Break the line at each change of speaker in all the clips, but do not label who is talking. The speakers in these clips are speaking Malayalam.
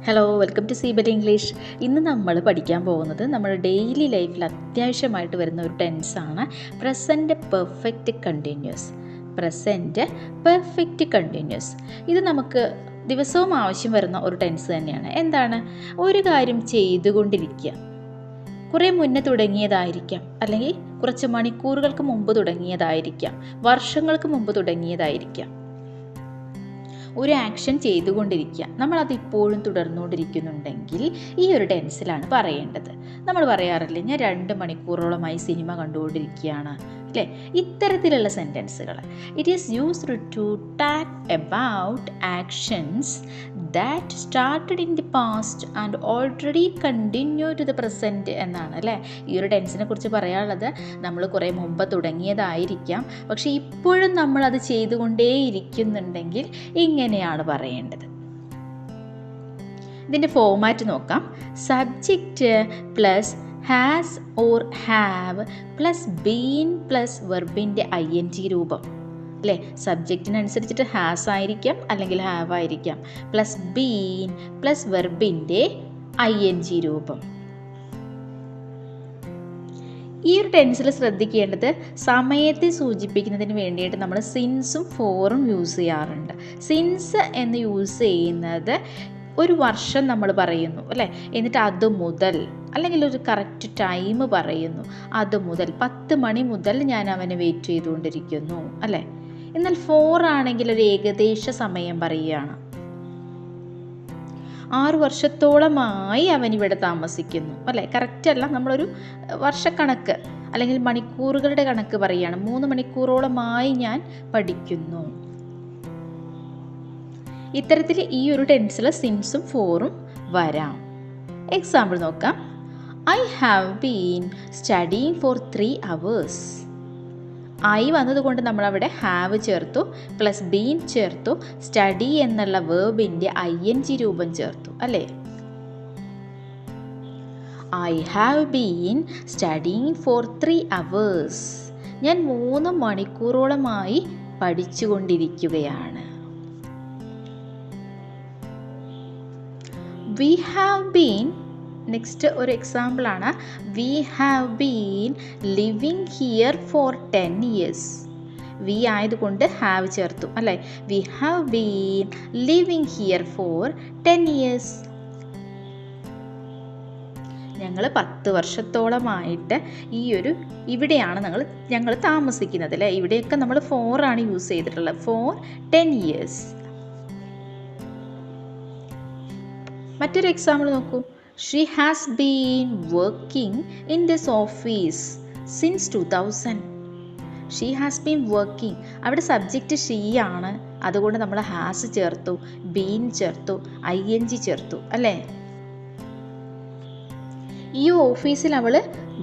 ഹലോ, വെൽക്കം ടു സീബൽ ഇംഗ്ലീഷ്. ഇന്ന് നമ്മൾ പഠിക്കാൻ പോകുന്നത് നമ്മുടെ ഡെയിലി ലൈഫിൽ അത്യാവശ്യമായിട്ട് വരുന്ന ഒരു ടെൻസാണ് present perfect continuous. Present perfect continuous ഇത് നമുക്ക് ദിവസവും ആവശ്യം വരുന്ന ഒരു ടെൻസ് തന്നെയാണ്. എന്താണ്? ഒരു കാര്യം ചെയ്തുകൊണ്ടിരിക്കുക. കുറേ മുന്നേ തുടങ്ങിയതായിരിക്കാം, അല്ലെങ്കിൽ കുറച്ച് മണിക്കൂറുകൾക്ക് മുമ്പ് തുടങ്ങിയതായിരിക്കാം, വർഷങ്ങൾക്ക് മുമ്പ് തുടങ്ങിയതായിരിക്കാം. ഒരു ആക്ഷൻ ചെയ്തുകൊണ്ടിരിക്കുക, നമ്മളത് ഇപ്പോഴും തുടർന്നുകൊണ്ടിരിക്കുന്നുണ്ടെങ്കിൽ ഈ ഒരു ടെൻസിലാണ് പറയേണ്ടത്. നമ്മൾ പറയാറില്ലേ, ഞാൻ 2 മണിക്കൂറോളമായി സിനിമ കണ്ടുകൊണ്ടിരിക്കുകയാണ് അല്ലേ? ഇത്തരത്തിലുള്ള സെൻറ്റൻസുകൾ it is used to talk about actions that started in the past and already continue to the present എന്നാണ് അല്ലേ. ഈ ഒരു ടെൻസിനെ കുറിച്ച് പറയാനുള്ളത്, നമ്മൾ കുറേ മുമ്പ് തുടങ്ങിയതായിരിക്കാം, പക്ഷേ ഇപ്പോഴും നമ്മളത് ചെയ്തുകൊണ്ടേയിരിക്കുന്നുണ്ടെങ്കിൽ ഇങ്ങനെയാണ് പറയേണ്ടത്. ഇതിൻ്റെ ഫോമാറ്റ് നോക്കാം. Subject plus has or have plus been plus വെർബിൻ്റെ ING രൂപം അല്ലേ. സബ്ജക്റ്റിനനുസരിച്ചിട്ട് ഹാസ് ആയിരിക്കാം, അല്ലെങ്കിൽ ഹാവ് ആയിരിക്കാം, പ്ലസ് ബീൻ പ്ലസ് വെർബിൻ്റെ ING രൂപം. ഈ ഒരു ടെൻസിൽ ശ്രദ്ധിക്കേണ്ടത്, സമയത്തെ സൂചിപ്പിക്കുന്നതിന് വേണ്ടിയിട്ട് നമ്മൾ സിൻസും ഫോറും യൂസ് ചെയ്യാറുണ്ട്. സിൻസ് എന്ന് യൂസ് ചെയ്യുന്നത് ഒരു വർഷം നമ്മൾ പറയുന്നു അല്ലേ, എന്നിട്ട് അത് മുതൽ, അല്ലെങ്കിൽ ഒരു കറക്റ്റ് ടൈം പറയുന്നു. അത് മുതൽ 10 മണി മുതൽ ഞാൻ അവനെ വെയിറ്റ് ചെയ്തുകൊണ്ടിരിക്കുന്നു അല്ലേ. എന്നാൽ 4 ആണെങ്കിൽ ഒരു ഏകദേശ സമയം പറയുകയാണ്. 6 വർഷത്തോളമായി അവൻ ഇവിടെ താമസിക്കുന്നു അല്ലേ. കറക്റ്റ് അല്ല, നമ്മളൊരു വർഷക്കണക്ക് അല്ലെങ്കിൽ മണിക്കൂറുകളുടെ കണക്ക് പറയുകയാണ്. 3 മണിക്കൂറോളമായി ഞാൻ പഠിക്കുന്നു. ഇത്തരത്തിൽ ഈ ഒരു ടെൻസിൽ സിൻസും ഫോറും വരാം. എക്സാമ്പിൾ നോക്കാം. I have been studying for 3 hours. I വന്നതുകൊണ്ട് നമ്മളവിടെ ഹാവ് ചേർത്തു, പ്ലസ് ബീൻ ചേർത്തു, സ്റ്റഡി എന്നുള്ള വേർബിൻ്റെ ING രൂപം ചേർത്തു അല്ലേ. I have been studying for 3 hours. ഞാൻ 3 മണിക്കൂറോളമായി പഠിച്ചുകൊണ്ടിരിക്കുകയാണ്. വി ഹാവ് ബീൻ, നെക്സ്റ്റ് ഒരു എക്സാമ്പിളാണ്. We have been living here for 10 years. We ആയതുകൊണ്ട് ഹാവ് ചേർത്തു അല്ലേ. We have been living here for 10 years. ഞങ്ങൾ 10 വർഷത്തോളമായിട്ട് ഇവിടെയാണ് ഞങ്ങൾ താമസിക്കുന്നത് അല്ലേ. ഇവിടെയൊക്കെ നമ്മൾ ഫോറാണ് യൂസ് ചെയ്തിട്ടുള്ളത്, ഫോർ 10 years. മറ്റൊരു എക്സാമ്പിൾ നോക്കൂ. She has been working in this office since 2000. She has been working, അവിടെ സബ്ജക്റ്റ് ഷീ ആണ്, അതുകൊണ്ട് നമ്മൾ ഹാസ് ചേർത്തു, ബീൻ ചേർത്തു, ING ചേർത്തു അല്ലേ. ഈ ഓഫീസിൽ അവൾ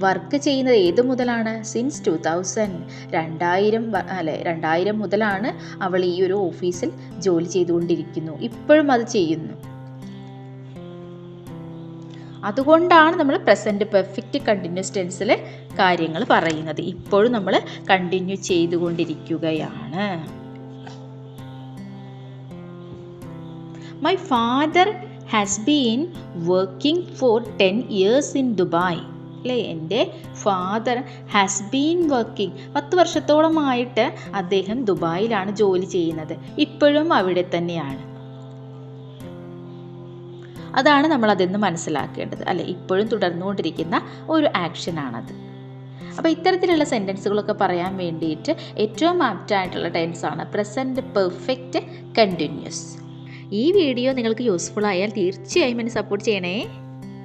വർക്ക് ചെയ്യുന്നത് ഏത് മുതലാണ്? സിൻസ് 2000, 2000 മുതലാണ് അവൾ ഈ ഒരു ഓഫീസിൽ ജോലി ചെയ്തുകൊണ്ടിരിക്കുന്നു, ഇപ്പോഴും അത് ചെയ്യുന്നു. അതുകൊണ്ടാണ് നമ്മൾ പ്രസൻറ്റ് പെർഫെക്റ്റ് കണ്ടിന്യൂസ് ടെൻസിൽ കാര്യങ്ങൾ പറയുന്നത്. ഇപ്പോഴും നമ്മൾ കണ്ടിന്യൂ ചെയ്തുകൊണ്ടിരിക്കുകയാണ്. My father has been working for 10 years in Dubai അല്ലേ. എൻ്റെ ഫാദർ ഹാസ് ബീൻ വർക്കിംഗ്, 10 വർഷത്തോളമായിട്ട് അദ്ദേഹം ദുബായിലാണ് ജോലി ചെയ്യുന്നത്, ഇപ്പോഴും അവിടെ തന്നെയാണ്. അതാണ് നമ്മൾ അതിന്ന് മനസ്സിലാക്കേണ്ടത് അല്ലേ. ഇപ്പോഴും തുടർന്നുകൊണ്ടിരിക്കുന്ന ഒരു ആക്ഷനാണത്. അപ്പോൾ ഇത്തരത്തിലുള്ള സെൻറ്റൻസുകളൊക്കെ പറയാൻ വേണ്ടിയിട്ട് ഏറ്റവും ആപ്റ്റായിട്ടുള്ള ടെൻസാണ് പ്രസൻറ്റ് പെർഫെക്റ്റ് കണ്ടിന്യൂസ്. ഈ വീഡിയോ നിങ്ങൾക്ക് യൂസ്ഫുൾ ആയാൽ തീർച്ചയായും എന്നെ സപ്പോർട്ട് ചെയ്യണേ.